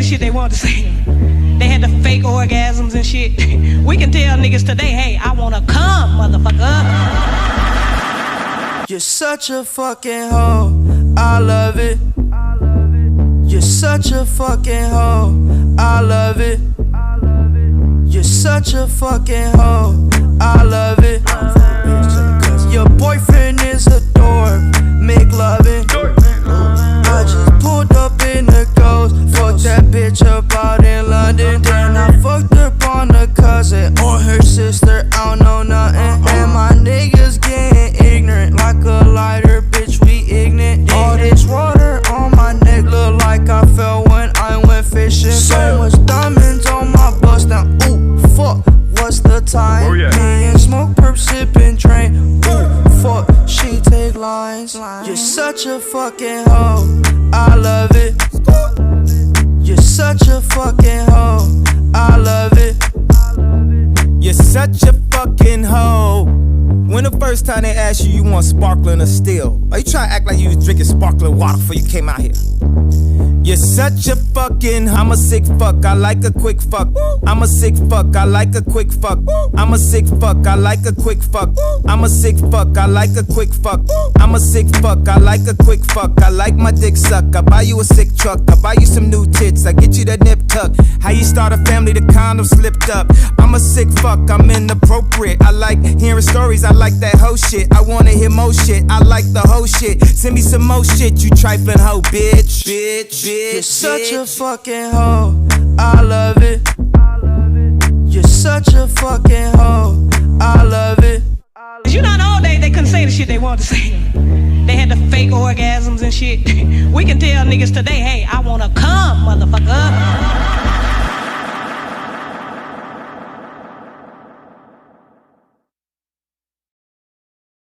shit they wanted to say. They had the fake orgasms and shit. We can tell niggas today, hey, I wanna come, motherfucker. You're such a fucking hoe, I love it. You're such a fucking hoe, I love it. You're such a fucking hoe, I love it. Your boyfriend is a dork, make loving. I just pulled up in the ghost, fucked that bitch up out in London. Then I fucked up on a cousin or her sister, I don't know nothing. And my niggas getting ignorant like a lighter, bitch, we ignorant. All this water on my neck look like I fell when I went fishing. So much diamonds on my bust now, ooh, fuck, what's the time? Me and smoke, perp, sippin', drain, ooh, fuck, she take lines. You're such a fucking hoe, I love it. You're such a fucking hoe, I love it. You're such a fucking hoe. When the first time they asked you want sparkling or still? Or you try to act like you was drinking sparkling water before you came out here? You're such a fucking, I'm a sick fuck, I like a quick fuck. I'm a sick fuck, I like a quick fuck. I'm a sick fuck, I like a quick fuck. I'm a sick fuck, I like a quick fuck. I'm a sick fuck, I like a quick fuck. I like my dick suck, I buy you a sick truck. I buy you some new tits, I get you that nip tuck. How you start a family, the condom slipped up. I'm a sick fuck, I'm inappropriate. I like hearing stories, I like that hoe shit. I wanna hear more shit, I like the whole shit. Send me some more shit, you trifling hoe, bitch. You're such a fucking hoe, I love it. You're such a fucking hoe, I love it. You know, in the old days they couldn't say the shit they wanted to say. They had the fake orgasms and shit. We can tell niggas today, hey, I wanna come, motherfucker.